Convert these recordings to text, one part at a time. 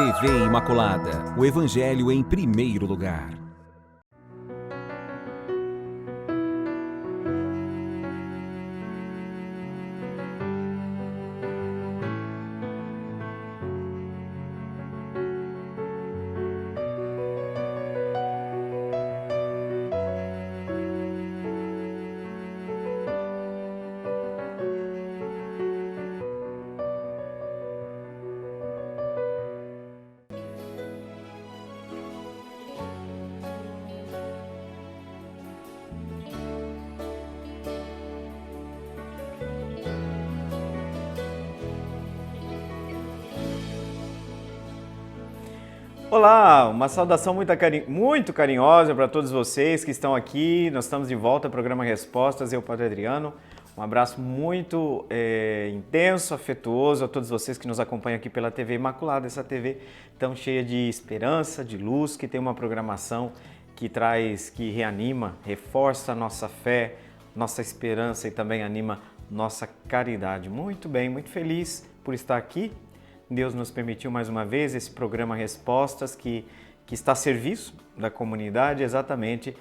TV Imaculada, o Evangelho em primeiro lugar. Olá, uma saudação muito carinhosa para todos vocês que estão aqui. Nós estamos de volta ao programa Respostas, eu, Padre Adriano. Um abraço muito intenso, afetuoso a todos vocês que nos acompanham aqui pela TV Imaculada, essa TV tão cheia de esperança, de luz, que tem uma programação que reanima, reforça a nossa fé, nossa esperança e também anima nossa caridade. Muito bem, muito feliz por estar aqui. Deus nos permitiu mais uma vez esse programa Respostas que está a serviço da comunidade exatamente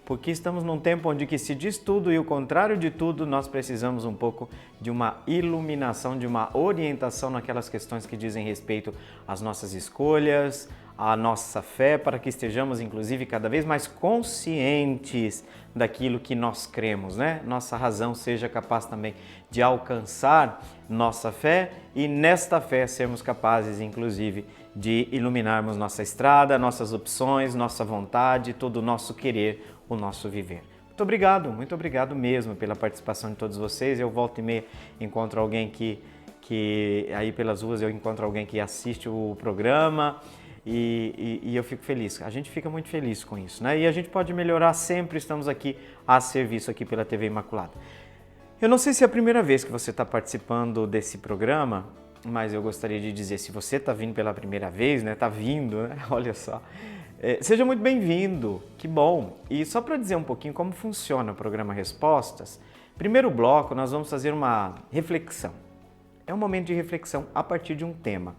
porque estamos num tempo onde que se diz tudo e o contrário de tudo, nós precisamos um pouco de uma iluminação, de uma orientação naquelas questões que dizem respeito às nossas escolhas, à nossa fé, para que estejamos inclusive cada vez mais conscientes daquilo que nós cremos, né? Nossa razão seja capaz também de alcançar nossa fé e nesta fé sermos capazes inclusive de iluminarmos nossa estrada, nossas opções, nossa vontade, todo o nosso querer, o nosso viver. Muito obrigado mesmo pela participação de todos vocês. Eu volto e meia encontro alguém que aí pelas ruas eu encontro alguém que assiste o programa e eu fico feliz. A gente fica muito feliz com isso, né? E a gente pode melhorar sempre, estamos aqui a serviço aqui pela TV Imaculada. Eu não sei se é a primeira vez que você está participando desse programa, mas eu gostaria de dizer, se você está vindo pela primeira vez, né? Está vindo, né? Olha só. Seja muito bem-vindo, que bom! E só para dizer um pouquinho como funciona o programa Respostas, primeiro bloco nós vamos fazer uma reflexão. É um momento de reflexão a partir de um tema.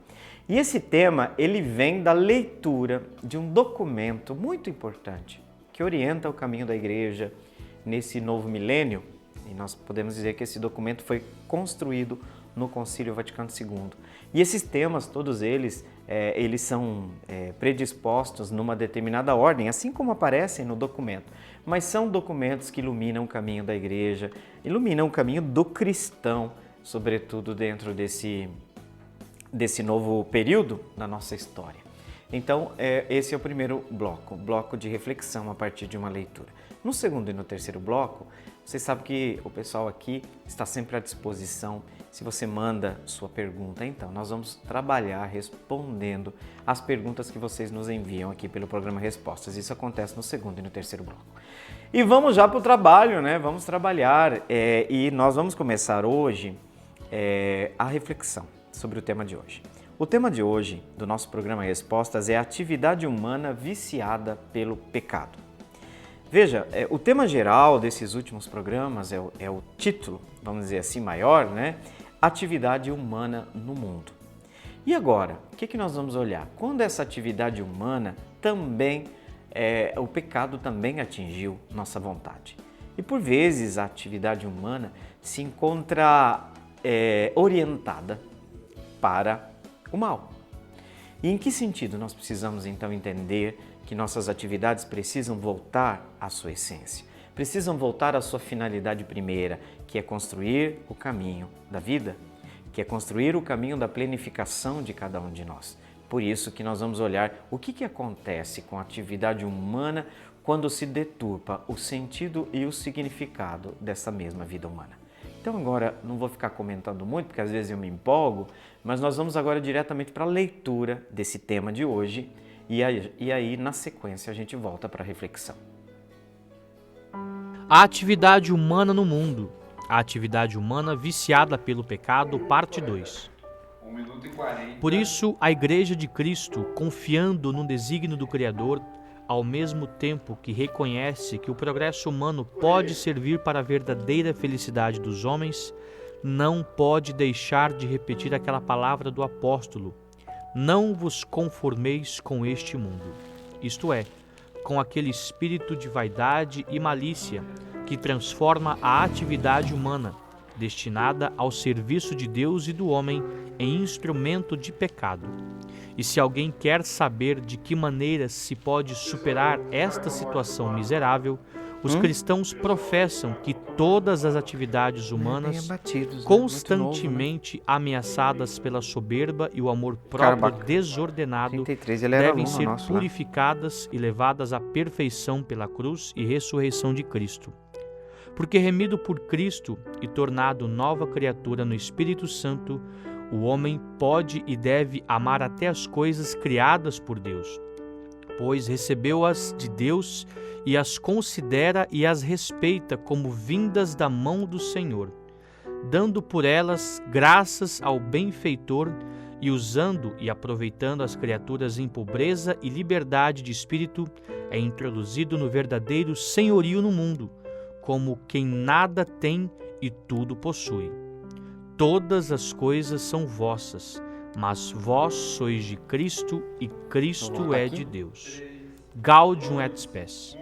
E esse tema, ele vem da leitura de um documento muito importante que orienta o caminho da Igreja nesse novo milênio. E nós podemos dizer que esse documento foi construído no Concílio Vaticano II. E esses temas, todos eles, eles são predispostos numa determinada ordem, assim como aparecem no documento. Mas são documentos que iluminam o caminho da Igreja, iluminam o caminho do cristão, sobretudo dentro desse novo período na nossa história. Então, esse é o primeiro bloco, bloco de reflexão a partir de uma leitura. No segundo e no terceiro bloco, você sabe que o pessoal aqui está sempre à disposição. Se você manda sua pergunta, então nós vamos trabalhar respondendo as perguntas que vocês nos enviam aqui pelo programa Respostas. Isso acontece no segundo e no terceiro bloco. E vamos já para o trabalho, né? Vamos trabalhar e nós vamos começar hoje a reflexão sobre o tema de hoje. O tema de hoje do nosso programa Respostas é a atividade humana viciada pelo pecado. Veja, o tema geral desses últimos programas é o título, vamos dizer assim, maior, né? Atividade humana no mundo. E agora, o que nós vamos olhar? Quando essa atividade humana também, o pecado também atingiu nossa vontade. E por vezes a atividade humana se encontra orientada para o mal. E em que sentido nós precisamos então entender que nossas atividades precisam voltar à sua essência, precisam voltar à sua finalidade primeira, que é construir o caminho da vida, que é construir o caminho da planificação de cada um de nós. Por isso que nós vamos olhar o que acontece com a atividade humana quando se deturpa o sentido e o significado dessa mesma vida humana. Então agora não vou ficar comentando muito, porque às vezes eu me empolgo, mas nós vamos agora diretamente para a leitura desse tema de hoje e aí na sequência a gente volta para a reflexão. A atividade humana no mundo. A atividade humana viciada pelo pecado, parte 2. Por isso, a Igreja de Cristo, confiando no desígnio do Criador, ao mesmo tempo que reconhece que o progresso humano pode servir para a verdadeira felicidade dos homens, não pode deixar de repetir aquela palavra do apóstolo: Não vos conformeis com este mundo, isto é, com aquele espírito de vaidade e malícia que transforma a atividade humana, destinada ao serviço de Deus e do homem, em instrumento de pecado. E se alguém quer saber de que maneira se pode superar esta situação miserável, os cristãos professam que todas as atividades humanas, constantemente ameaçadas pela soberba e o amor próprio desordenado, devem ser purificadas e levadas à perfeição pela cruz e ressurreição de Cristo. Porque remido por Cristo e tornado nova criatura no Espírito Santo, o homem pode e deve amar até as coisas criadas por Deus, pois recebeu-as de Deus e as considera e as respeita como vindas da mão do Senhor, dando por elas graças ao benfeitor e usando e aproveitando as criaturas em pobreza e liberdade de espírito, é introduzido no verdadeiro senhorio no mundo, como quem nada tem e tudo possui. Todas as coisas são vossas, mas vós sois de Cristo e Cristo é de Deus. Gaudium et Spes.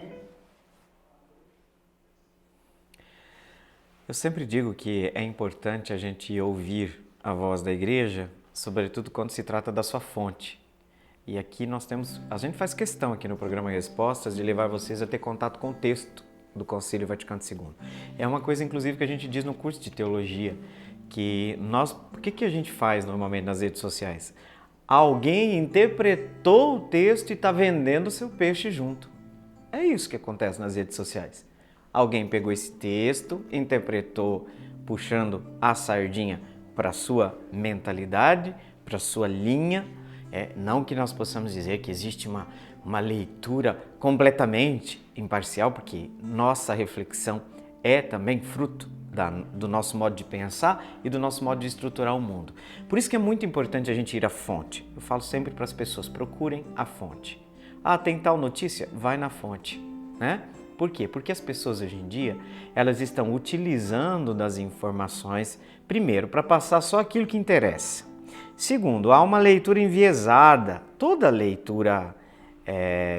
Eu sempre digo que é importante a gente ouvir a voz da igreja, sobretudo quando se trata da sua fonte. E aqui a gente faz questão aqui no programa Respostas de levar vocês a ter contato com o texto do Concílio Vaticano II. É uma coisa, inclusive, que a gente diz no curso de teologia, que o que a gente faz normalmente nas redes sociais? Alguém interpretou o texto e está vendendo o seu peixe junto. É isso que acontece nas redes sociais. Alguém pegou esse texto, interpretou, puxando a sardinha para a sua mentalidade, para a sua linha. Não que nós possamos dizer que existe uma leitura completamente imparcial, porque nossa reflexão é também fruto do nosso modo de pensar e do nosso modo de estruturar o mundo. Por isso que é muito importante a gente ir à fonte. Eu falo sempre para as pessoas, procurem a fonte. Tem tal notícia? Vai na fonte, né? Por quê? Porque as pessoas hoje em dia, elas estão utilizando das informações, primeiro, para passar só aquilo que interessa. Segundo, há uma leitura enviesada. Toda leitura,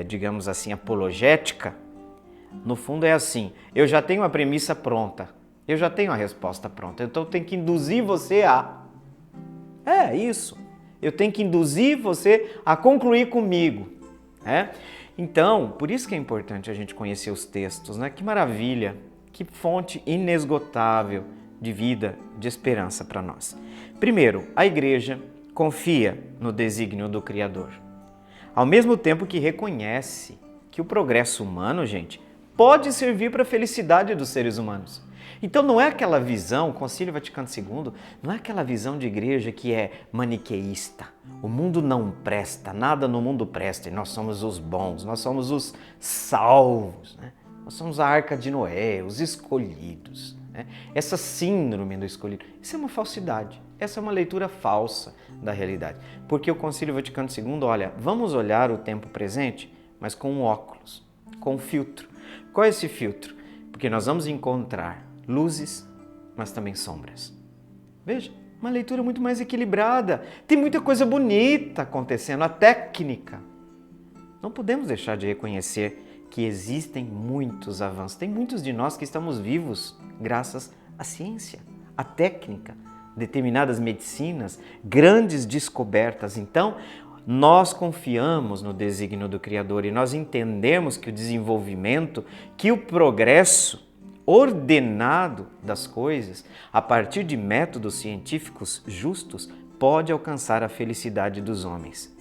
digamos assim, apologética, no fundo é assim, eu já tenho a premissa pronta, eu já tenho a resposta pronta, então eu tenho que induzir você a... É isso, eu tenho que induzir você a concluir comigo, né? Então, por isso que é importante a gente conhecer os textos, né? Que maravilha, que fonte inesgotável de vida, de esperança para nós. Primeiro, a igreja confia no desígnio do Criador, ao mesmo tempo que reconhece que o progresso humano, gente, pode servir para a felicidade dos seres humanos. Então não é aquela visão, o Concílio Vaticano II, não é aquela visão de igreja que é maniqueísta. O mundo não presta, nada no mundo presta e nós somos os bons, nós somos os salvos, né? Nós somos a Arca de Noé, os escolhidos, né? Essa síndrome do escolhido, isso é uma falsidade, essa é uma leitura falsa da realidade. Porque o Concílio Vaticano II, olha, vamos olhar o tempo presente, mas com um óculos, com um filtro. Qual é esse filtro? Porque nós vamos encontrar luzes, mas também sombras. Veja, uma leitura muito mais equilibrada. Tem muita coisa bonita acontecendo, a técnica. Não podemos deixar de reconhecer que existem muitos avanços. Tem muitos de nós que estamos vivos graças à ciência, à técnica, determinadas medicinas, grandes descobertas. Então, nós confiamos no desígnio do Criador e nós entendemos que o desenvolvimento, que o progresso ordenado das coisas, a partir de métodos científicos justos, pode alcançar a felicidade dos homens.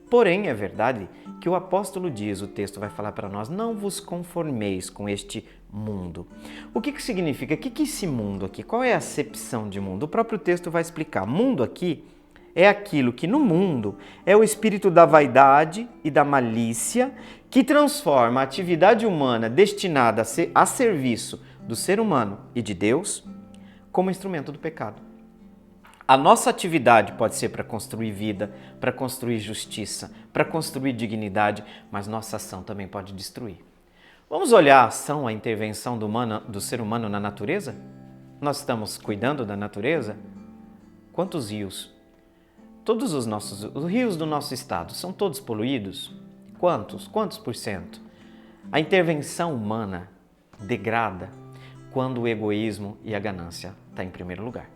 Porém, é verdade que o apóstolo diz, o texto vai falar para nós, não vos conformeis com este mundo. O que significa? O que é esse mundo aqui? Qual é a acepção de mundo? O próprio texto vai explicar. Mundo aqui é aquilo que no mundo é o espírito da vaidade e da malícia que transforma a atividade humana destinada a serviço do ser humano e de Deus como instrumento do pecado. A nossa atividade pode ser para construir vida, para construir justiça, para construir dignidade, mas nossa ação também pode destruir. Vamos olhar a ação, a intervenção do ser humano na natureza? Nós estamos cuidando da natureza? Quantos rios, Todos os rios do nosso estado são todos poluídos? Quantos? Quantos por cento? A intervenção humana degrada quando o egoísmo e a ganância estão em primeiro lugar.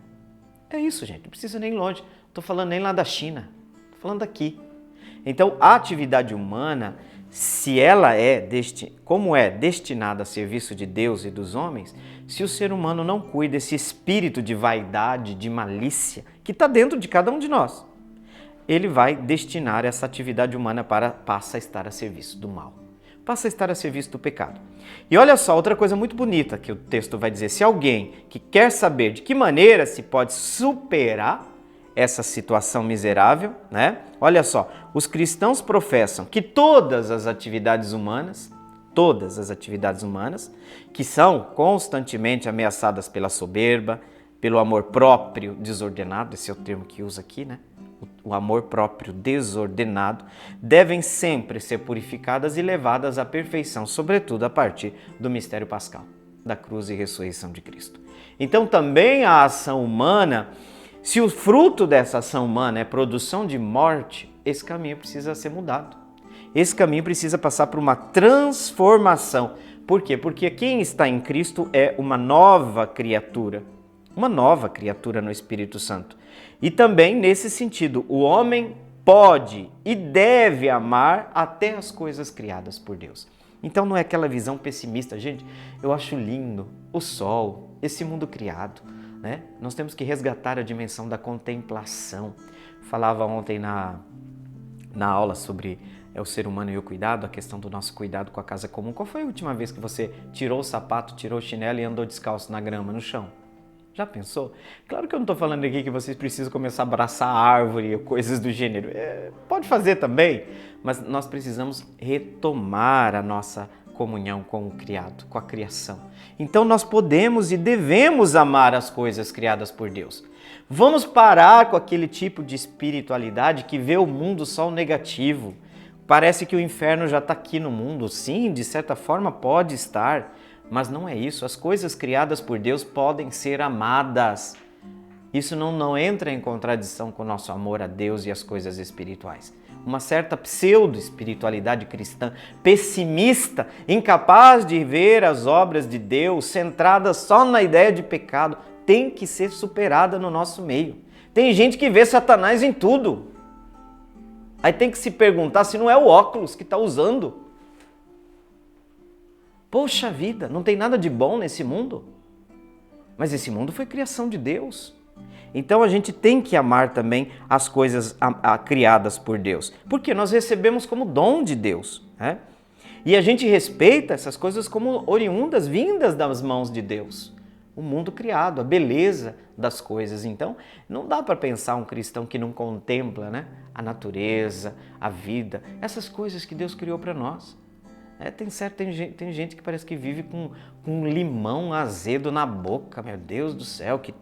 É isso, gente, não precisa nem ir longe. Não estou falando nem lá da China, estou falando aqui. Então, a atividade humana, se ela como é destinada a serviço de Deus e dos homens, se o ser humano não cuida desse espírito de vaidade, de malícia, que está dentro de cada um de nós, ele vai destinar essa atividade humana passa a estar a serviço do mal, passa a estar a serviço do pecado. E olha só, outra coisa muito bonita que o texto vai dizer, se alguém que quer saber de que maneira se pode superar essa situação miserável, né? Olha só, os cristãos professam que todas as atividades humanas, que são constantemente ameaçadas pela soberba, pelo amor próprio desordenado, esse é o termo que usa aqui, né? O amor próprio desordenado, devem sempre ser purificadas e levadas à perfeição, sobretudo a partir do mistério pascal, da cruz e ressurreição de Cristo. Então também a ação humana, se o fruto dessa ação humana é produção de morte, esse caminho precisa ser mudado. Esse caminho precisa passar por uma transformação. Por quê? Porque quem está em Cristo é uma nova criatura no Espírito Santo. E também, nesse sentido, o homem pode e deve amar até as coisas criadas por Deus. Então não é aquela visão pessimista. Gente, eu acho lindo o sol, esse mundo criado, né? Nós temos que resgatar a dimensão da contemplação. Falava ontem na aula sobre o ser humano e o cuidado, a questão do nosso cuidado com a casa comum. Qual foi a última vez que você tirou o sapato, tirou o chinelo e andou descalço na grama, no chão? Já pensou? Claro que eu não estou falando aqui que vocês precisam começar a abraçar a árvore ou coisas do gênero. Pode fazer também, mas nós precisamos retomar a nossa comunhão com o criado, com a criação. Então nós podemos e devemos amar as coisas criadas por Deus. Vamos parar com aquele tipo de espiritualidade que vê o mundo só o negativo. Parece que o inferno já está aqui no mundo. Sim, de certa forma pode estar, mas não é isso. As coisas criadas por Deus podem ser amadas. Isso não entra em contradição com o nosso amor a Deus e as coisas espirituais. Uma certa pseudo-espiritualidade cristã, pessimista, incapaz de ver as obras de Deus, centrada só na ideia de pecado, tem que ser superada no nosso meio. Tem gente que vê Satanás em tudo. Aí tem que se perguntar se não é o óculos que está usando. Poxa vida, não tem nada de bom nesse mundo. Mas esse mundo foi criação de Deus. Então a gente tem que amar também as coisas criadas por Deus. Porque nós recebemos como dom de Deus, né? E a gente respeita essas coisas como oriundas, vindas das mãos de Deus. O mundo criado, a beleza das coisas. Então, não dá para pensar um cristão que não contempla, né, a natureza, a vida, essas coisas que Deus criou para nós. Tem gente que parece que vive com um limão azedo na boca, meu Deus do céu, que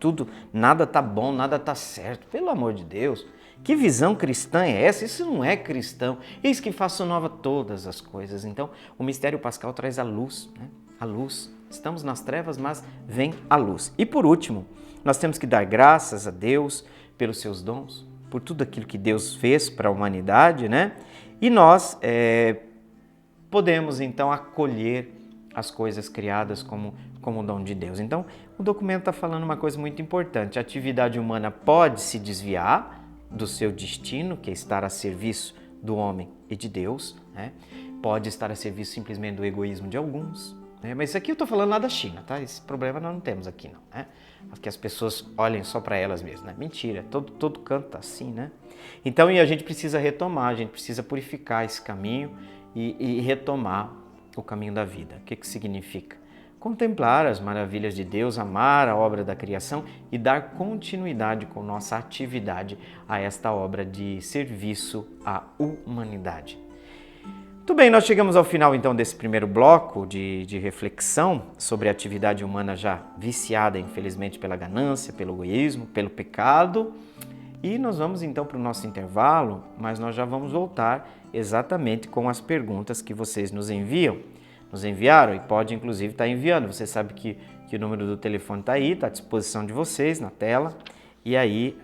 nada tá bom, nada tá certo. Pelo amor de Deus, que visão cristã é essa? Isso não é cristão. Eis que faço nova todas as coisas. Então, o mistério pascal traz a luz, né? A luz. Estamos nas trevas, mas vem a luz. E por último, nós temos que dar graças a Deus pelos seus dons, por tudo aquilo que Deus fez para a humanidade, né? E nós podemos então acolher as coisas criadas como dom de Deus. Então, o documento está falando uma coisa muito importante. A atividade humana pode se desviar do seu destino, que é estar a serviço do homem e de Deus, né? Pode estar a serviço simplesmente do egoísmo de alguns, né? Mas isso aqui eu estou falando lá da China, tá? Esse problema nós não temos aqui, não, né? Que as pessoas olhem só para elas mesmas, né? Mentira, todo canto tá assim, né? Então, e a gente precisa retomar, a gente precisa purificar esse caminho e retomar o caminho da vida. O que significa? Contemplar as maravilhas de Deus, amar a obra da criação e dar continuidade com nossa atividade a esta obra de serviço à humanidade. Muito bem, nós chegamos ao final então desse primeiro bloco de reflexão sobre a atividade humana já viciada, infelizmente, pela ganância, pelo egoísmo, pelo pecado. E nós vamos então para o nosso intervalo, mas nós já vamos voltar exatamente com as perguntas que vocês nos enviaram e pode inclusive estar enviando. Você sabe que o número do telefone está aí, está à disposição de vocês na tela E aí,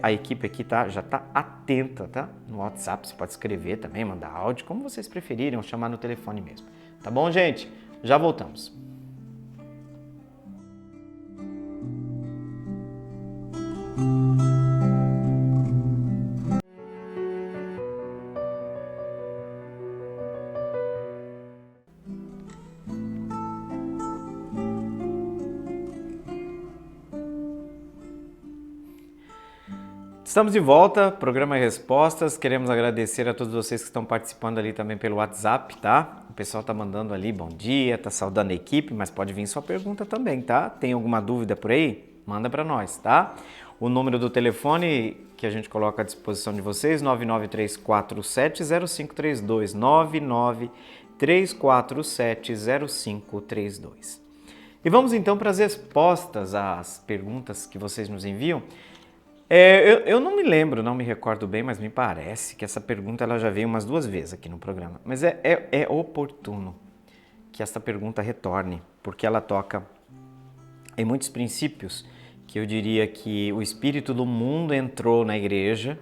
a equipe aqui já está atenta, tá? No WhatsApp, você pode escrever também, mandar áudio, como vocês preferirem, ou chamar no telefone mesmo. Tá bom, gente? Já voltamos. Estamos de volta, programa Respostas. Queremos agradecer a todos vocês que estão participando ali também pelo WhatsApp, tá? O pessoal tá mandando ali bom dia, tá saudando a equipe, mas pode vir sua pergunta também, tá? Tem alguma dúvida por aí? Manda para nós, tá? O número do telefone que a gente coloca à disposição de vocês, 993470532, 993470532. E vamos então para as respostas às perguntas que vocês nos enviam. Eu não me lembro, não me recordo bem, mas me parece que essa pergunta ela já veio umas 2 vezes aqui no programa. Mas é oportuno que essa pergunta retorne, porque ela toca em muitos princípios que eu diria que o espírito do mundo entrou na igreja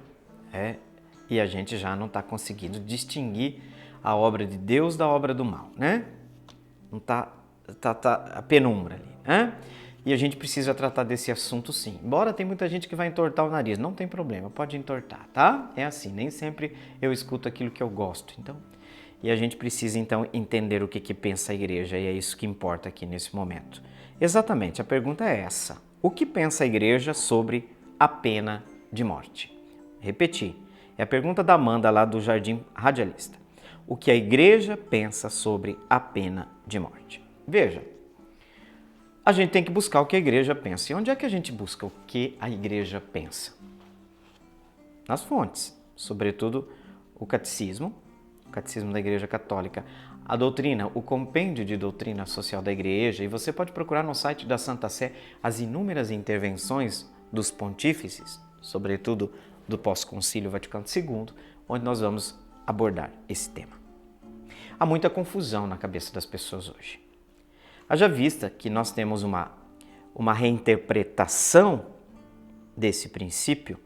e a gente já não está conseguindo distinguir a obra de Deus da obra do mal, né? Não tá a penumbra ali, né? E a gente precisa tratar desse assunto sim. Embora tem muita gente que vai entortar o nariz, não tem problema, pode entortar, tá? É assim, nem sempre eu escuto aquilo que eu gosto, então. E a gente precisa então entender o que pensa a igreja e é isso que importa aqui nesse momento. Exatamente, a pergunta é essa. O que pensa a igreja sobre a pena de morte? Repetir, é a pergunta da Amanda lá do Jardim Radialista. O que a igreja pensa sobre a pena de morte? Veja, a gente tem que buscar o que a igreja pensa. E onde é que a gente busca o que a igreja pensa? Nas fontes, sobretudo o catecismo da Igreja Católica, a doutrina, o compêndio de doutrina social da igreja, e você pode procurar no site da Santa Sé as inúmeras intervenções dos pontífices, sobretudo do pós-concílio Vaticano II, onde nós vamos abordar esse tema. Há muita confusão na cabeça das pessoas hoje. Haja vista que nós temos uma reinterpretação desse princípio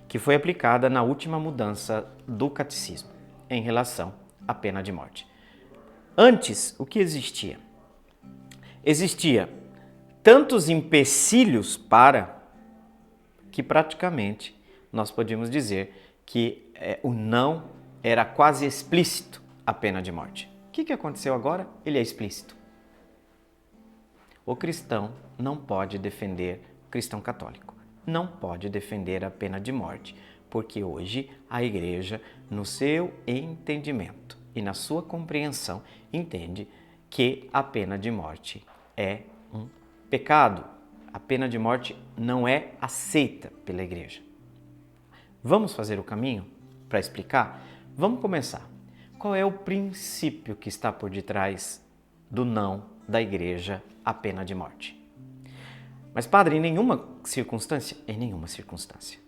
que foi aplicada na última mudança do catecismo em relação à pena de morte. Antes, o que existia? Existia tantos empecilhos para que praticamente nós podíamos dizer que o não era quase explícito a pena de morte. O que aconteceu agora? Ele é explícito. O cristão não pode defender, o cristão católico, não pode defender a pena de morte, porque hoje a igreja, no seu entendimento e na sua compreensão, entende que a pena de morte é um pecado. A pena de morte não é aceita pela igreja. Vamos fazer o caminho para explicar? Vamos começar. Qual é o princípio que está por detrás do não da igreja à pena de morte? Mas, padre, em nenhuma circunstância? Em nenhuma circunstância.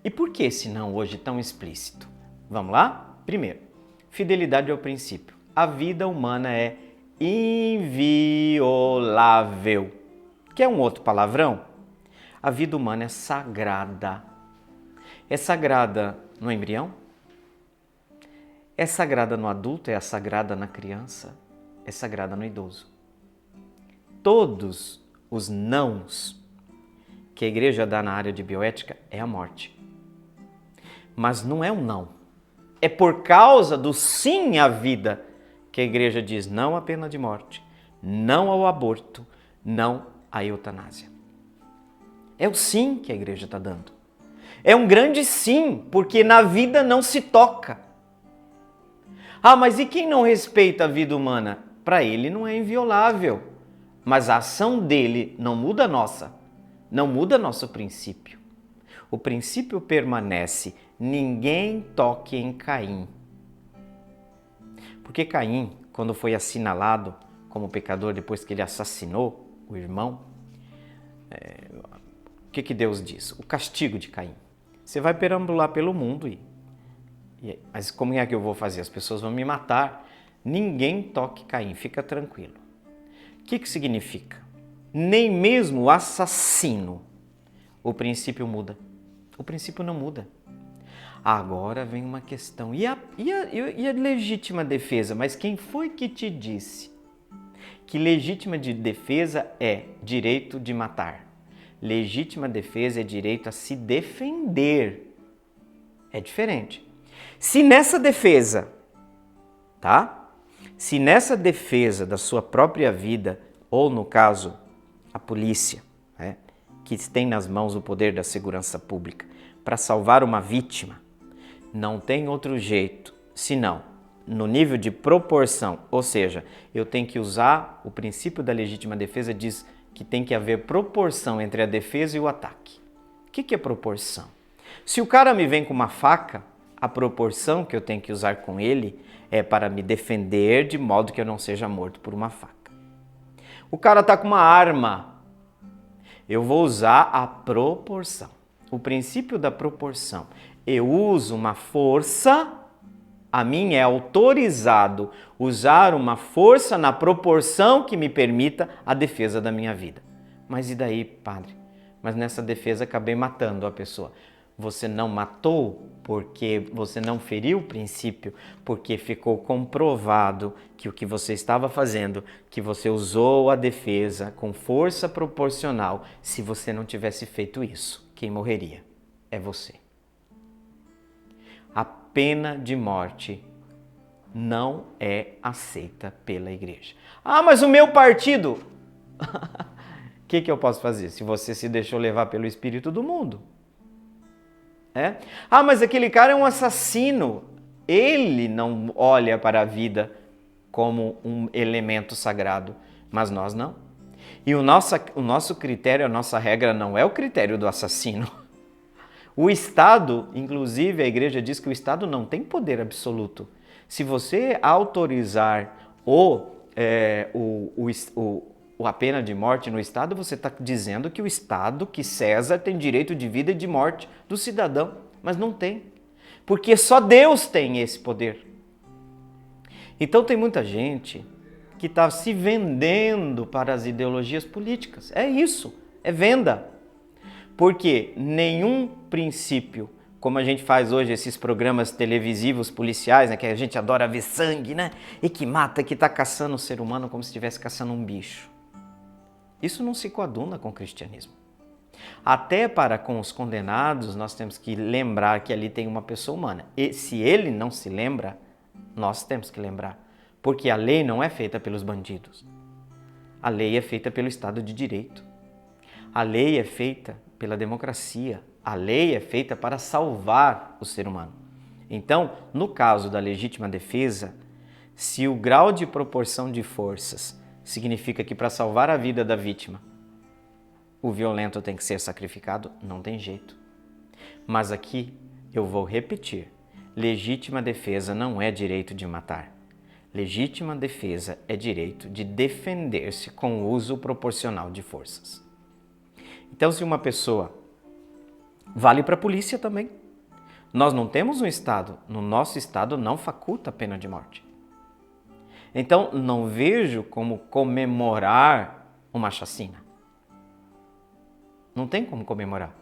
E por que esse não hoje tão explícito? Vamos lá? Primeiro, fidelidade ao princípio. A vida humana é inviolável. Quer um outro palavrão? A vida humana é sagrada. É sagrada no embrião? É sagrada no adulto? É sagrada na criança? É sagrada no idoso? Todos os nãos que a igreja dá na área de bioética é a morte. Mas não é um não. É por causa do sim à vida que a igreja diz não à pena de morte, não ao aborto, não à eutanásia. É o sim que a igreja está dando. É um grande sim, porque na vida não se toca. Ah, mas e quem não respeita a vida humana? Para ele não é inviolável, mas a ação dele não muda a nossa, não muda nosso princípio. O princípio permanece, ninguém toque em Caim. Porque Caim, quando foi assinalado como pecador depois que ele assassinou o irmão, o que Deus diz? O castigo de Caim. Você vai perambular pelo mundo, mas como é que eu vou fazer? As pessoas vão me matar. Ninguém toque Caim, fica tranquilo. O que significa? Nem mesmo o assassino, o princípio muda. O princípio não muda. Agora vem uma questão. E a legítima defesa? Mas quem foi que te disse que legítima de defesa é direito de matar? Legítima defesa é direito a se defender. É diferente. Se nessa defesa, tá? Se nessa defesa da sua própria vida, ou no caso, a polícia, né, que tem nas mãos o poder da segurança pública, para salvar uma vítima, não tem outro jeito, senão no nível de proporção, ou seja, eu tenho que usar o princípio da legítima defesa, diz que tem que haver proporção entre a defesa e o ataque. O que é proporção? Se o cara me vem com uma faca, a proporção que eu tenho que usar com ele é para me defender de modo que eu não seja morto por uma faca. O cara está com uma arma, eu vou usar a proporção. O princípio da proporção. Eu uso uma força, a mim é autorizado usar uma força na proporção que me permita a defesa da minha vida. Mas e daí, padre? Mas nessa defesa acabei matando a pessoa. Você não matou porque você não feriu o princípio, porque ficou comprovado que o que você estava fazendo, que você usou a defesa com força proporcional. Se você não tivesse feito isso, quem morreria? É você. A pena de morte não é aceita pela igreja. Ah, mas o meu partido... O que eu posso fazer se você se deixou levar pelo espírito do mundo? Ah, mas aquele cara é um assassino. Ele não olha para a vida como um elemento sagrado, mas nós não. E o nosso critério, a nossa regra não é o critério do assassino. O Estado, inclusive a igreja diz que o Estado não tem poder absoluto. Se você autorizar a pena de morte no Estado, você está dizendo que o Estado, que César tem direito de vida e de morte do cidadão, mas não tem, porque só Deus tem esse poder. Então tem muita gente que está se vendendo para as ideologias políticas. É isso, é venda. Porque nenhum princípio, como a gente faz hoje, esses programas televisivos policiais, né, que a gente adora ver sangue, né, e que mata, que está caçando o ser humano como se estivesse caçando um bicho. Isso não se coaduna com o cristianismo. Até para com os condenados, nós temos que lembrar que ali tem uma pessoa humana. E se ele não se lembra, nós temos que lembrar. Porque a lei não é feita pelos bandidos. A lei é feita pelo Estado de Direito. A lei é feita pela democracia. A lei é feita para salvar o ser humano. Então, no caso da legítima defesa, se o grau de proporção de forças significa que para salvar a vida da vítima, o violento tem que ser sacrificado, não tem jeito. Mas aqui eu vou repetir, legítima defesa não é direito de matar. Legítima defesa é direito de defender-se com o uso proporcional de forças. Então, se uma pessoa... Vale para a polícia também. Nós não temos um Estado, no nosso Estado não faculta a pena de morte. Então, não vejo como comemorar uma chacina. Não tem como comemorar.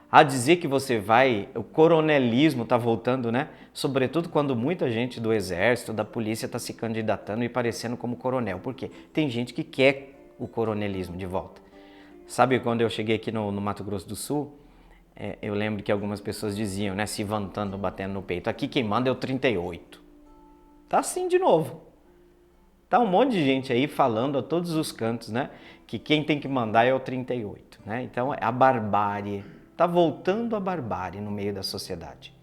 A dizer que você vai... O coronelismo está voltando, né? Sobretudo quando muita gente do exército, da polícia está se candidatando e parecendo como coronel. Por quê? Tem gente que quer o coronelismo de volta. Sabe quando eu cheguei aqui no Mato Grosso do Sul, eu lembro que algumas pessoas diziam, né, se vantando, batendo no peito, aqui quem manda é o 38. Tá assim de novo. Tá um monte de gente aí falando a todos os cantos, né, que quem tem que mandar é o 38. Né? Então a barbárie, tá voltando a barbárie no meio da sociedade.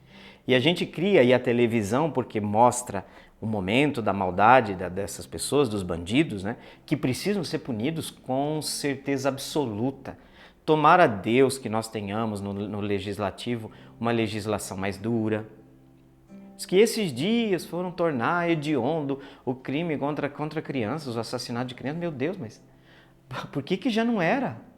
E a gente cria aí a televisão porque mostra o momento da maldade dessas pessoas, dos bandidos, né, que precisam ser punidos com certeza absoluta. Tomara a Deus que nós tenhamos no legislativo uma legislação mais dura. Diz que esses dias foram tornar hediondo o crime contra crianças, o assassinato de crianças. Meu Deus, mas por que já não era?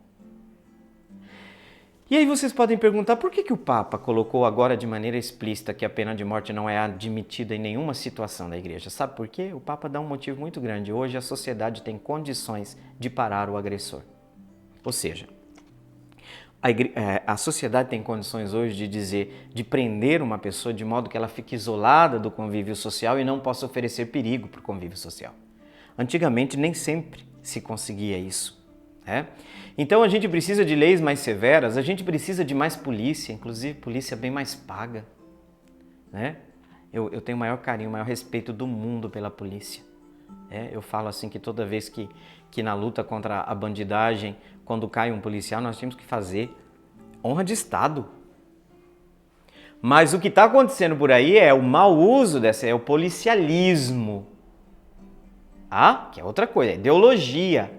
E aí vocês podem perguntar por que o Papa colocou agora de maneira explícita que a pena de morte não é admitida em nenhuma situação da igreja? Sabe por quê? O Papa dá um motivo muito grande. Hoje a sociedade tem condições de parar o agressor. Ou seja, A sociedade tem condições hoje de dizer, de prender uma pessoa de modo que ela fique isolada do convívio social e não possa oferecer perigo para o convívio social. Antigamente nem sempre se conseguia isso. Então a gente precisa de leis mais severas, a gente precisa de mais polícia, inclusive polícia bem mais paga. Eu tenho o maior carinho, o maior respeito do mundo pela polícia. Eu falo assim que toda vez que na luta contra a bandidagem, quando cai um policial, nós temos que fazer honra de Estado. Mas o que está acontecendo por aí é o mau uso é o policialismo. Que é outra coisa, é ideologia.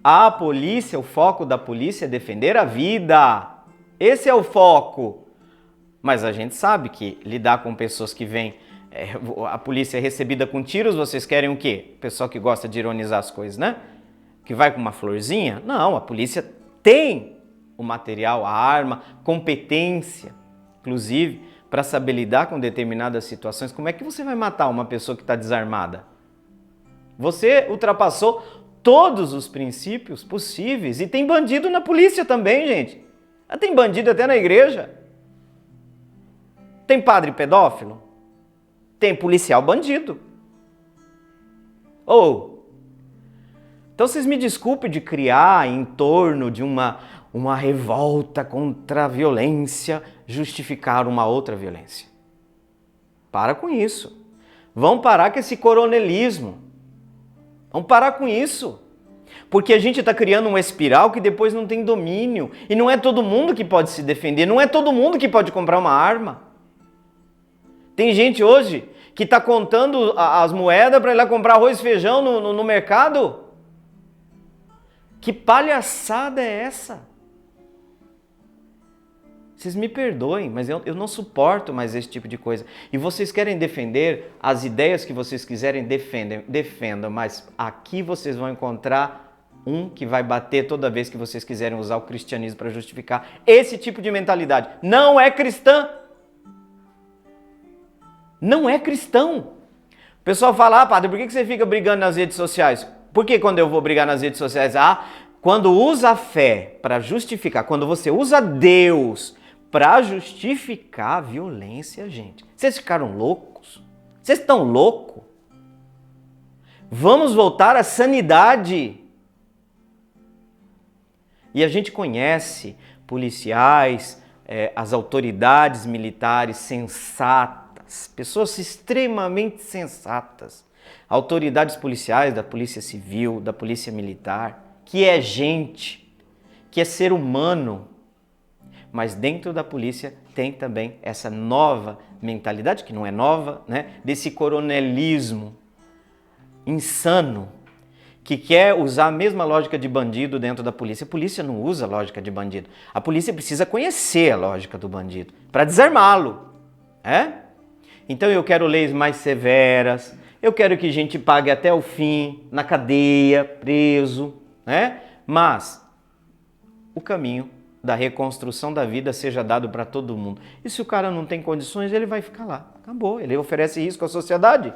A polícia, o foco da polícia é defender a vida. Esse é o foco. Mas a gente sabe que lidar com pessoas que vêm, a polícia é recebida com tiros, vocês querem o quê? Pessoal que gosta de ironizar as coisas, né? Que vai com uma florzinha? Não, a polícia tem o material, a arma, competência, inclusive, para saber lidar com determinadas situações. Como é que você vai matar uma pessoa que está desarmada? Você ultrapassou todos os princípios possíveis. E tem bandido na polícia também, gente. Tem bandido até na igreja. Tem padre pedófilo. Tem policial bandido. Então vocês me desculpem de criar em torno de uma revolta contra a violência justificar uma outra violência. Para com isso. Vamos parar com esse coronelismo. Vamos parar com isso. Porque a gente está criando uma espiral que depois não tem domínio. E não é todo mundo que pode se defender. Não é todo mundo que pode comprar uma arma. Tem gente hoje que está contando as moedas para ir lá comprar arroz e feijão no mercado. Que palhaçada é essa? Vocês me perdoem, mas eu não suporto mais esse tipo de coisa. E vocês querem defender as ideias que vocês quiserem, defendam. Mas aqui vocês vão encontrar um que vai bater toda vez que vocês quiserem usar o cristianismo para justificar esse tipo de mentalidade. Não é cristã. Não é cristão. O pessoal fala, padre, por que você fica brigando nas redes sociais? Por que quando eu vou brigar nas redes sociais? Quando usa a fé para justificar, quando você usa Deus para justificar a violência, gente. Vocês ficaram loucos? Vocês estão loucos? Vamos voltar à sanidade. E a gente conhece policiais, as autoridades militares sensatas, pessoas extremamente sensatas, autoridades policiais da Polícia Civil, da Polícia Militar, que é gente, que é ser humano. Mas dentro da polícia tem também essa nova mentalidade, que não é nova, desse coronelismo insano, que quer usar a mesma lógica de bandido dentro da polícia. A polícia não usa a lógica de bandido. A polícia precisa conhecer a lógica do bandido para desarmá-lo. Então eu quero leis mais severas, eu quero que a gente pague até o fim, na cadeia, preso, mas o caminho da reconstrução da vida seja dado para todo mundo. E se o cara não tem condições, ele vai ficar lá. Acabou, ele oferece risco à sociedade.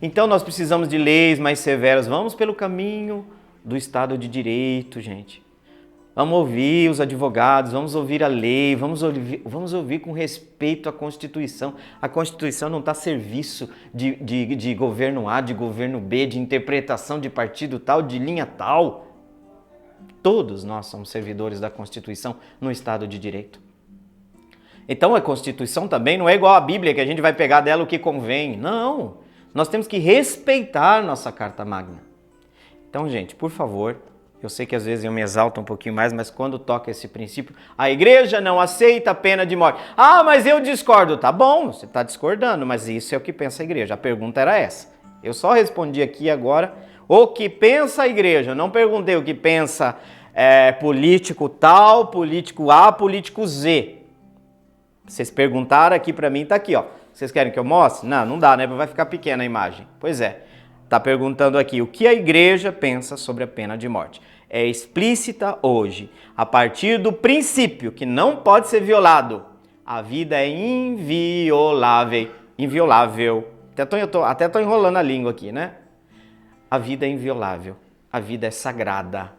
Então nós precisamos de leis mais severas. Vamos pelo caminho do Estado de Direito, gente. Vamos ouvir os advogados, vamos ouvir a lei, vamos ouvir com respeito à Constituição. A Constituição não está a serviço de governo A, de governo B, de interpretação de partido tal, de linha tal. Todos nós somos servidores da Constituição no Estado de Direito. Então a Constituição também não é igual à Bíblia, que a gente vai pegar dela o que convém. Não, nós temos que respeitar nossa Carta Magna. Então, gente, por favor, eu sei que às vezes eu me exalto um pouquinho mais, mas quando toca esse princípio, a igreja não aceita a pena de morte. Mas eu discordo. Tá bom, você está discordando, mas isso é o que pensa a igreja. A pergunta era essa. Eu só respondi aqui agora o que pensa a igreja. Eu não perguntei o que pensa político tal, político A, político Z. Vocês perguntaram aqui para mim, tá aqui, ó. Vocês querem que eu mostre? Não dá, né? Vai ficar pequena a imagem. Pois é. Tá perguntando aqui o que a igreja pensa sobre a pena de morte. É explícita hoje, a partir do princípio que não pode ser violado. A vida é inviolável. Inviolável. Até tô enrolando a língua aqui, né? A vida é inviolável. A vida é sagrada.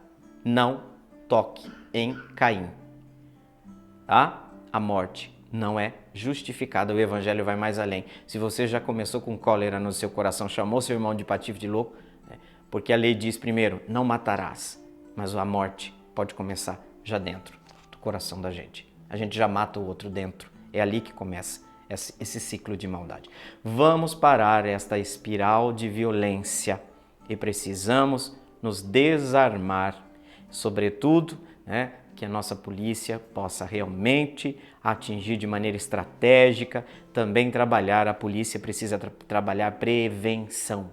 Não toque em Caim. Tá? A morte não é justificada. O evangelho vai mais além. Se você já começou com cólera no seu coração, chamou seu irmão de patife de louco, porque a lei diz primeiro, não matarás, mas a morte pode começar já dentro do coração da gente. A gente já mata o outro dentro. É ali que começa esse ciclo de maldade. Vamos parar esta espiral de violência e precisamos nos desarmar, sobretudo, que a nossa polícia possa realmente atingir de maneira estratégica, também trabalhar, a polícia precisa trabalhar prevenção.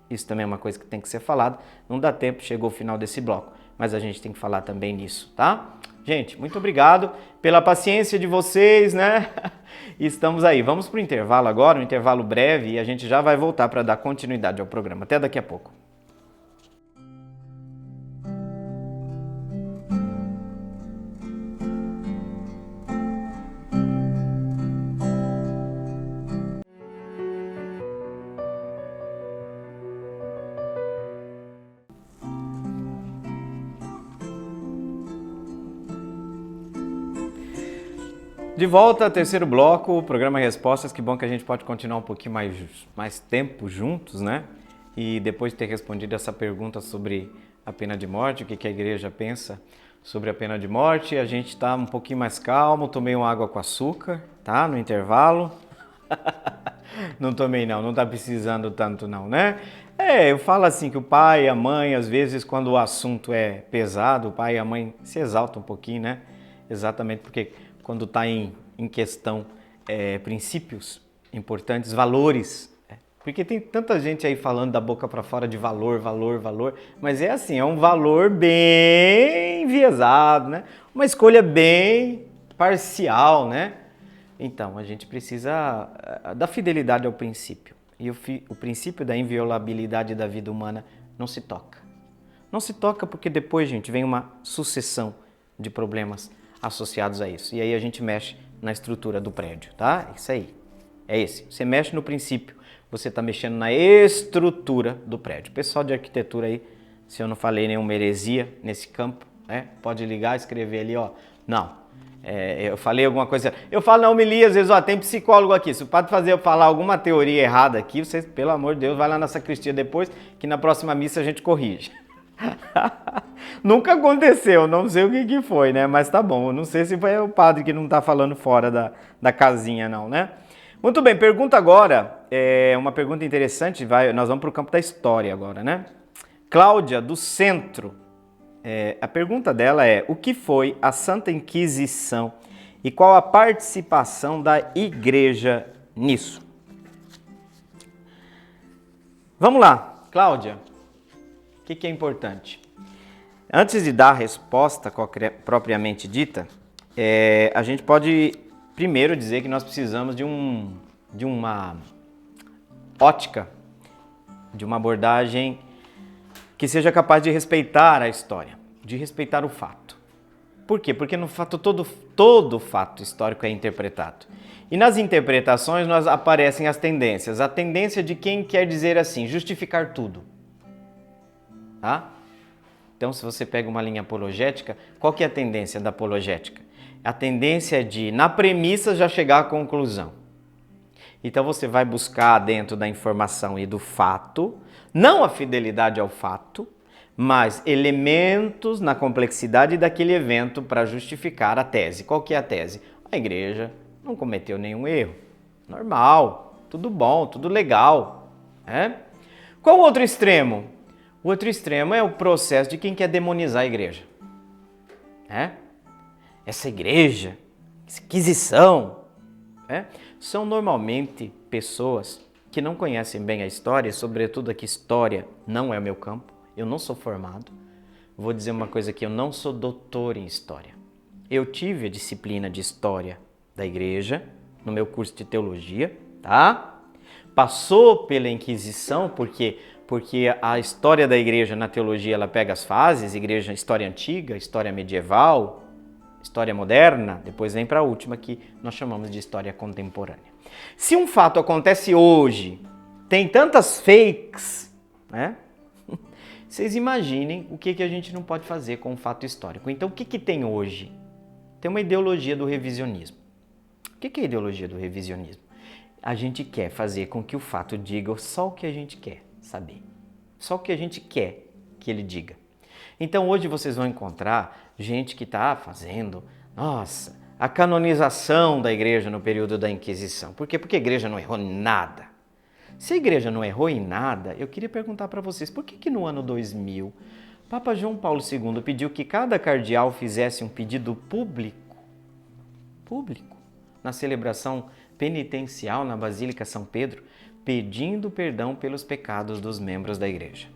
Isso também é uma coisa que tem que ser falado, não dá tempo, chegou o final desse bloco, mas a gente tem que falar também nisso, tá? Gente, muito obrigado pela paciência de vocês, né? Estamos aí. Vamos para o intervalo agora, um intervalo breve, e a gente já vai voltar para dar continuidade ao programa. Até daqui a pouco. De volta ao terceiro bloco, o programa Respostas. Que bom que a gente pode continuar um pouquinho mais tempo juntos, né? E depois de ter respondido essa pergunta sobre a pena de morte, o que a igreja pensa sobre a pena de morte, a gente está um pouquinho mais calmo. Tomei uma água com açúcar, tá? No intervalo. Não tomei não está precisando tanto não, né? Eu falo assim que o pai e a mãe, às vezes, quando o assunto é pesado, o pai e a mãe se exaltam um pouquinho, né? Exatamente porque quando está em questão princípios importantes, valores. Porque tem tanta gente aí falando da boca para fora de valor, mas é assim, é um valor bem enviesado, né? Uma escolha bem parcial, né? Então, a gente precisa da fidelidade ao princípio. E o princípio da inviolabilidade da vida humana não se toca. Não se toca porque depois, gente, vem uma sucessão de problemas associados a isso. E aí a gente mexe na estrutura do prédio, tá? Isso aí. É esse. Você mexe no princípio, você está mexendo na estrutura do prédio. Pessoal de arquitetura aí, se eu não falei nenhuma heresia nesse campo, pode ligar, escrever ali, ó. Não. Eu falei alguma coisa. Eu falo na homilia, às vezes, tem psicólogo aqui. Se o padre falar alguma teoria errada aqui, vocês, pelo amor de Deus, vai lá na sacristia depois, que na próxima missa a gente corrige. Nunca aconteceu, não sei o que foi, né? Mas tá bom, não sei se foi o padre que não tá falando fora da casinha não, né? Muito bem, pergunta agora, uma pergunta interessante, nós vamos para o campo da história agora, né? Cláudia, do Centro, a pergunta dela é: o que foi a Santa Inquisição e qual a participação da Igreja nisso? Vamos lá, Cláudia. O que é importante? Antes de dar a resposta propriamente dita, a gente pode primeiro dizer que nós precisamos de uma ótica, de uma abordagem que seja capaz de respeitar a história, de respeitar o fato. Por quê? Porque no fato todo fato histórico é interpretado. E nas interpretações aparecem as tendências. A tendência de quem quer dizer assim, justificar tudo. Tá? Então, se você pega uma linha apologética, qual que é a tendência da apologética? A tendência é de, na premissa, já chegar à conclusão. Então, você vai buscar dentro da informação e do fato, não a fidelidade ao fato, mas elementos na complexidade daquele evento para justificar a tese. Qual que é a tese? A igreja não cometeu nenhum erro. Normal, tudo bom, tudo legal. Qual o outro extremo? O outro extremo é o processo de quem quer demonizar a igreja. Essa igreja, essa inquisição, são normalmente pessoas que não conhecem bem a história, sobretudo aqui história não é o meu campo, eu não sou formado. Vou dizer uma coisa aqui, eu não sou doutor em história. Eu tive a disciplina de história da igreja no meu curso de teologia, tá? Passou pela Inquisição, porque a história da igreja na teologia ela pega as fases, igreja, história antiga, história medieval, história moderna, depois vem para a última que nós chamamos de história contemporânea. Se um fato acontece hoje, tem tantas fakes, Vocês imaginem o que a gente não pode fazer com o fato histórico. Então, o que tem hoje? Tem uma ideologia do revisionismo. O que é a ideologia do revisionismo? A gente quer fazer com que o fato diga só o que a gente quer saber. Só o que a gente quer que ele diga. Então, hoje vocês vão encontrar gente que está fazendo, nossa, a canonização da igreja no período da Inquisição. Por quê? Porque a igreja não errou nada. Se a igreja não errou em nada, eu queria perguntar para vocês, por que no ano 2000, Papa João Paulo II pediu que cada cardeal fizesse um pedido público, na celebração penitencial na Basílica São Pedro, pedindo perdão pelos pecados dos membros da igreja?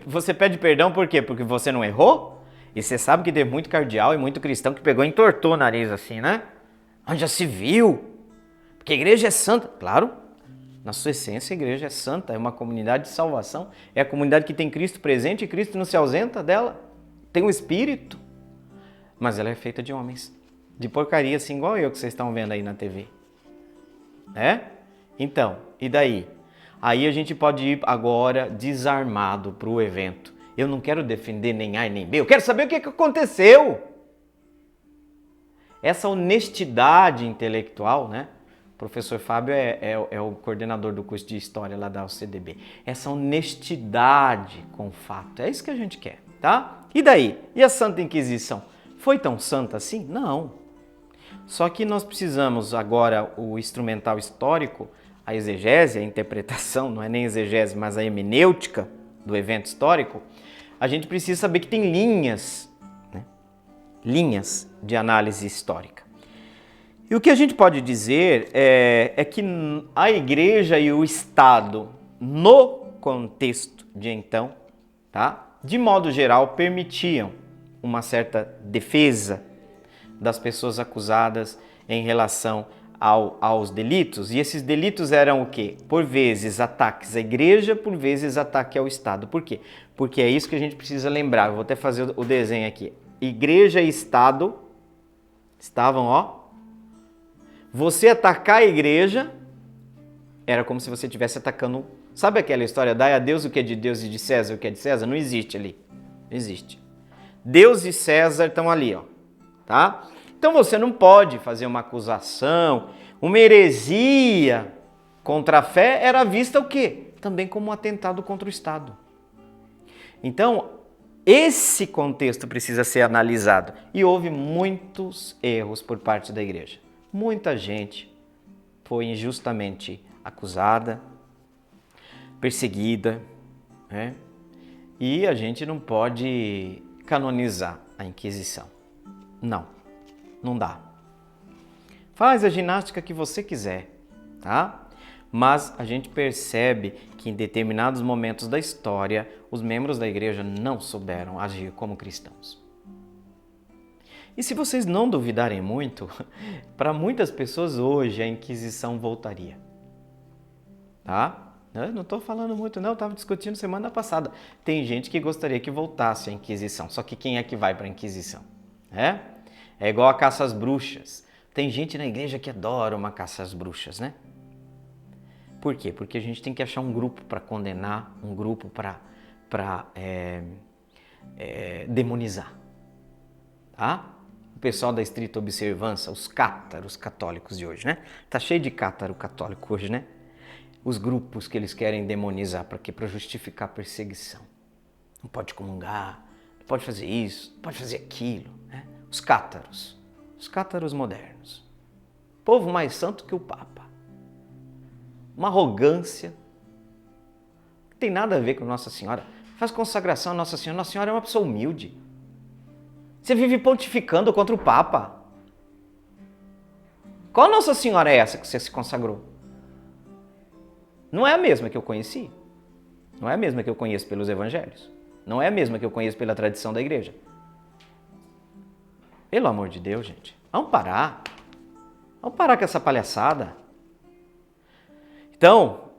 Você pede perdão por quê? Porque você não errou? E você sabe que tem muito cardeal e muito cristão que pegou e entortou o nariz assim, né? Onde já se viu? Porque a igreja é santa. Claro, na sua essência a igreja é santa, é uma comunidade de salvação. É a comunidade que tem Cristo presente e Cristo não se ausenta dela. Tem um Espírito. Mas ela é feita de homens. De porcaria, assim, igual eu que vocês estão vendo aí na TV. Então, e daí? Aí a gente pode ir agora desarmado para o evento. Eu não quero defender nem A e nem B, eu quero saber o que aconteceu. Essa honestidade intelectual, né? O professor Fábio é o coordenador do curso de História lá da UCDB. Essa honestidade com o fato, é isso que a gente quer, tá? E daí? E a Santa Inquisição? Foi tão santa assim? Não. Só que nós precisamos agora, o instrumental histórico, a exegese, a interpretação, não é nem exegese, mas a hermenêutica do evento histórico, a gente precisa saber que tem linhas, né? Linhas de análise histórica. E o que a gente pode dizer é que a igreja e o Estado, no contexto de então, tá? De modo geral, permitiam uma certa defesa das pessoas acusadas em relação aos delitos, e esses delitos eram o quê? Por vezes ataques à igreja, por vezes ataque ao Estado. Por quê? Porque é isso que a gente precisa lembrar. Eu vou até fazer o desenho aqui. Igreja e Estado estavam, ó. Você atacar a igreja era como se você estivesse atacando. Sabe aquela história, dai a Deus o que é de Deus e de César o que é de César? Não existe ali. Não existe. Deus e César estão ali, ó. Tá? Então você não pode fazer uma acusação, uma heresia contra a fé era vista o quê? Também como um atentado contra o Estado. Então, esse contexto precisa ser analisado. E houve muitos erros por parte da igreja. Muita gente foi injustamente acusada, perseguida, né? E a gente não pode canonizar a Inquisição. Não dá. Faz a ginástica que você quiser, tá? Mas a gente percebe que em determinados momentos da história, os membros da igreja não souberam agir como cristãos. E se vocês não duvidarem muito, para muitas pessoas hoje a Inquisição voltaria, tá? Eu não estou falando muito não, estava discutindo semana passada. Tem gente que gostaria que voltasse a Inquisição, só que quem é que vai para a Inquisição? É igual a caça às bruxas. Tem gente na igreja que adora uma caça às bruxas, né? Por quê? Porque a gente tem que achar um grupo para condenar, um grupo para demonizar. Tá? O pessoal da estrita observância, os cátaros católicos de hoje, né? Tá cheio de cátaro católico hoje, né? Os grupos que eles querem demonizar, para quê? Para justificar a perseguição. Não pode comungar, não pode fazer isso, não pode fazer aquilo, né? Os cátaros modernos. Povo mais santo que o Papa. Uma arrogância. Não tem nada a ver com Nossa Senhora. Faz consagração a Nossa Senhora. Nossa Senhora é uma pessoa humilde. Você vive pontificando contra o Papa. Qual Nossa Senhora é essa que você se consagrou? Não é a mesma que eu conheci. Não é a mesma que eu conheço pelos evangelhos. Não é a mesma que eu conheço pela tradição da igreja. Pelo amor de Deus, gente. Vamos parar. Vamos parar com essa palhaçada. Então,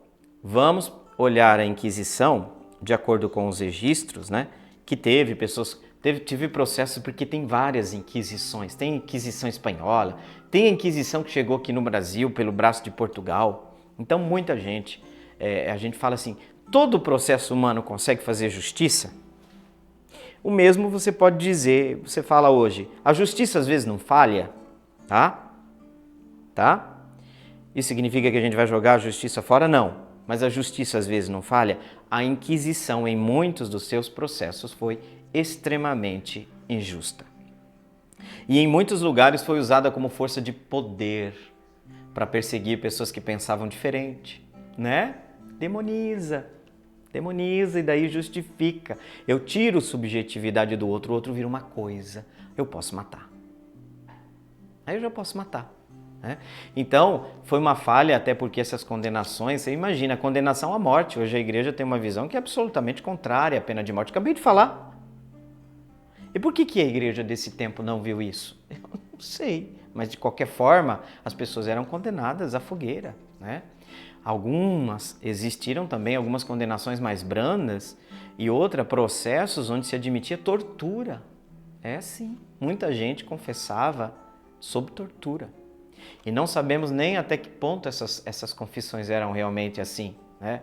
vamos olhar a Inquisição de acordo com os registros, né? Que teve pessoas... Tive processo porque tem várias inquisições. Tem a Inquisição espanhola, tem a Inquisição que chegou aqui no Brasil pelo braço de Portugal. Então, muita gente... a gente fala assim, todo processo humano consegue fazer justiça? O mesmo você pode dizer, você fala hoje, a justiça às vezes não falha, tá? Tá? Isso significa que a gente vai jogar a justiça fora? Não. Mas a justiça às vezes não falha. A Inquisição, em muitos dos seus processos, foi extremamente injusta. E em muitos lugares foi usada como força de poder para perseguir pessoas que pensavam diferente, né? Demoniza e daí justifica. Eu tiro subjetividade do outro, o outro vira uma coisa. Eu posso matar. Aí eu já posso matar. Né? Então, foi uma falha, até porque essas condenações, você imagina, a condenação à morte. Hoje a igreja tem uma visão que é absolutamente contrária à pena de morte. Acabei de falar. E por que a igreja desse tempo não viu isso? Eu não sei, mas de qualquer forma, as pessoas eram condenadas à fogueira, né? Existiram também algumas condenações mais brandas e processos onde se admitia tortura. É sim, muita gente confessava sob tortura. E não sabemos nem até que ponto essas confissões eram realmente assim, né?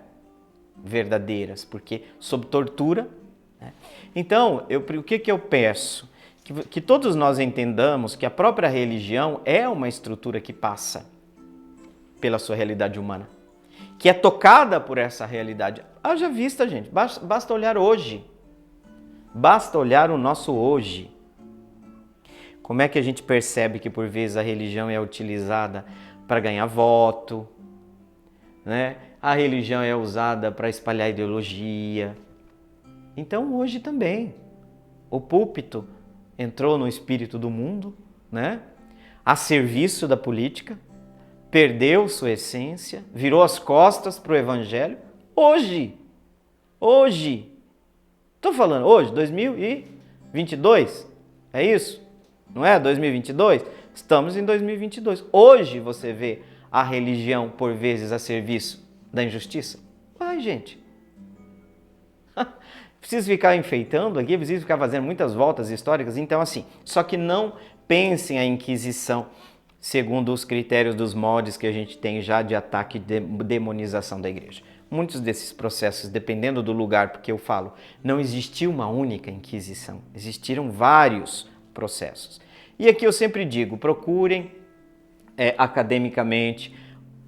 Verdadeiras, porque sob tortura. Né? Então, o que eu peço? Que todos nós entendamos que a própria religião é uma estrutura que passa pela sua realidade humana, que é tocada por essa realidade. Haja vista, gente, basta olhar hoje. Basta olhar o nosso hoje. Como é que a gente percebe que por vezes a religião é utilizada para ganhar voto, né? A religião é usada para espalhar ideologia. Então hoje também o púlpito entrou no espírito do mundo, né? A serviço da política, perdeu sua essência, virou as costas para o evangelho. Hoje, estou falando hoje, 2022, é isso? Não é 2022? Estamos em 2022. Hoje você vê a religião, por vezes, a serviço da injustiça? Vai, gente. Preciso ficar enfeitando aqui, preciso ficar fazendo muitas voltas históricas. Então, assim, só que não pensem a Inquisição segundo os critérios dos moldes que a gente tem já de ataque e demonização da igreja. Muitos desses processos, dependendo do lugar, porque eu falo, não existiu uma única Inquisição, existiram vários processos. E aqui eu sempre digo, procurem academicamente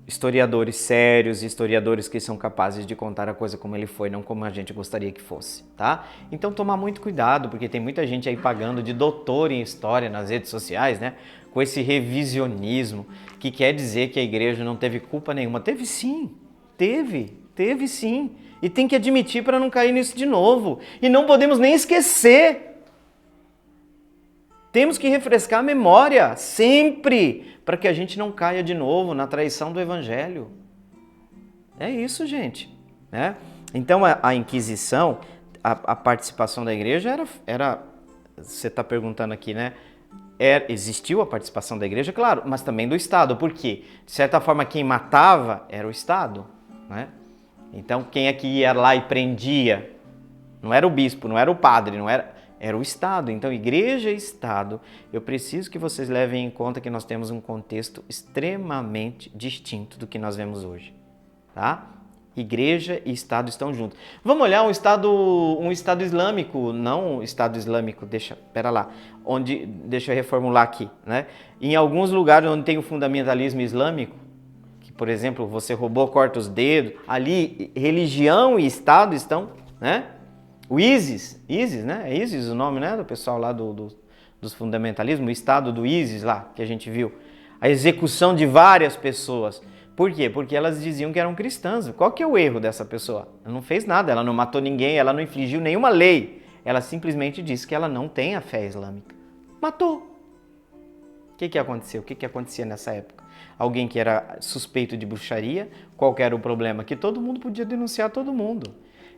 historiadores sérios, historiadores que são capazes de contar a coisa como ele foi, não como a gente gostaria que fosse, tá? Então tomar muito cuidado, porque tem muita gente aí pagando de doutor em história nas redes sociais, né? Com esse revisionismo, que quer dizer que a igreja não teve culpa nenhuma. Teve sim, teve sim. E tem que admitir para não cair nisso de novo. E não podemos nem esquecer. Temos que refrescar a memória sempre, para que a gente não caia de novo na traição do evangelho. É isso, gente. Né? Então a Inquisição, a participação da igreja era você está perguntando aqui, né? Existiu a participação da igreja, claro, mas também do Estado. Por quê? De certa forma, quem matava era o Estado. Né? Então, quem é que ia lá e prendia? Não era o bispo, não era o padre, era o Estado. Então, igreja e Estado, eu preciso que vocês levem em conta que nós temos um contexto extremamente distinto do que nós vemos hoje. Tá? Igreja e Estado estão juntos. Vamos olhar um Estado islâmico, não um Estado islâmico, deixa eu reformular aqui. Né? Em alguns lugares onde tem o fundamentalismo islâmico, que, por exemplo, você roubou, corta os dedos, ali religião e Estado estão, né? O ISIS, né? É ISIS o nome, né? Do pessoal lá dos fundamentalismos, o Estado do ISIS lá, que a gente viu. A execução de várias pessoas. Por quê? Porque elas diziam que eram cristãs. Qual que é o erro dessa pessoa? Ela não fez nada, ela não matou ninguém, ela não infligiu nenhuma lei. Ela simplesmente disse que ela não tem a fé islâmica. Matou. O que aconteceu? O que acontecia nessa época? Alguém que era suspeito de bruxaria, qual que era o problema? Que todo mundo podia denunciar todo mundo.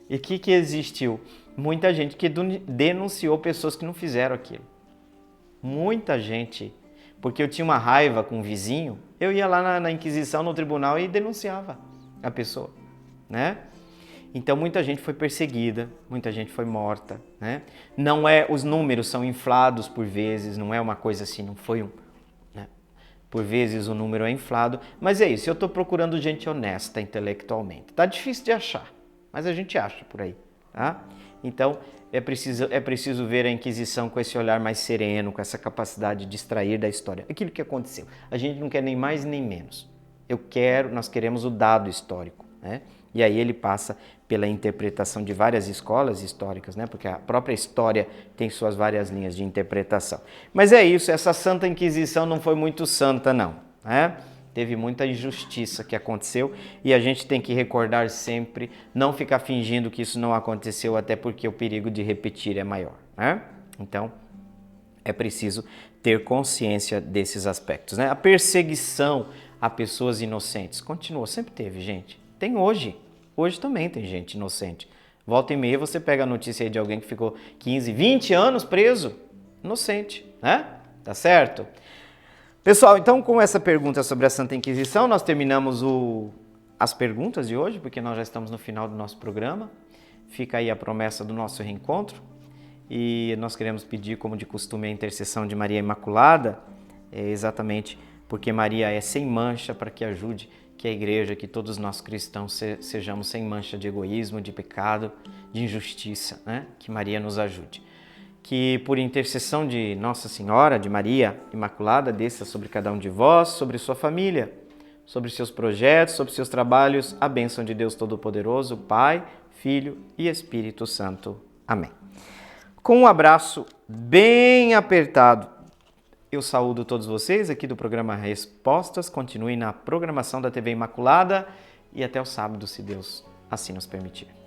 E o que existiu? Muita gente que denunciou pessoas que não fizeram aquilo. Muita gente. Porque eu tinha uma raiva com um vizinho, eu ia lá na Inquisição, no tribunal e denunciava a pessoa, né? Então muita gente foi perseguida, muita gente foi morta, né? Não é, os números são inflados por vezes, não é uma coisa assim, não foi né? Por vezes o número é inflado, mas é isso, eu estou procurando gente honesta intelectualmente. Tá difícil de achar, mas a gente acha por aí, tá? Então, é preciso ver a Inquisição com esse olhar mais sereno, com essa capacidade de extrair da história aquilo que aconteceu. A gente não quer nem mais nem menos. Nós queremos o dado histórico, né? E aí ele passa pela interpretação de várias escolas históricas, né? Porque a própria história tem suas várias linhas de interpretação. Mas é isso, essa Santa Inquisição não foi muito santa, não, né? Teve muita injustiça que aconteceu e a gente tem que recordar sempre, não ficar fingindo que isso não aconteceu, até porque o perigo de repetir é maior, né? Então, é preciso ter consciência desses aspectos, né? A perseguição a pessoas inocentes continuou, sempre teve, gente. Tem hoje. Hoje também tem gente inocente. Volta e meia você pega a notícia aí de alguém que ficou 15, 20 anos preso. Inocente, né? Tá certo? Pessoal, então com essa pergunta sobre a Santa Inquisição, nós terminamos as perguntas de hoje, porque nós já estamos no final do nosso programa. Fica aí a promessa do nosso reencontro. E nós queremos pedir, como de costume, a intercessão de Maria Imaculada, exatamente porque Maria é sem mancha, para que ajude que a igreja, que todos nós cristãos sejamos sem mancha de egoísmo, de pecado, de injustiça, né? Que Maria nos ajude. Que por intercessão de Nossa Senhora, de Maria Imaculada, desça sobre cada um de vós, sobre sua família, sobre seus projetos, sobre seus trabalhos, a bênção de Deus Todo-Poderoso, Pai, Filho e Espírito Santo. Amém. Com um abraço bem apertado, eu saúdo todos vocês aqui do programa Respostas. Continue na programação da TV Imaculada e até o sábado, se Deus assim nos permitir.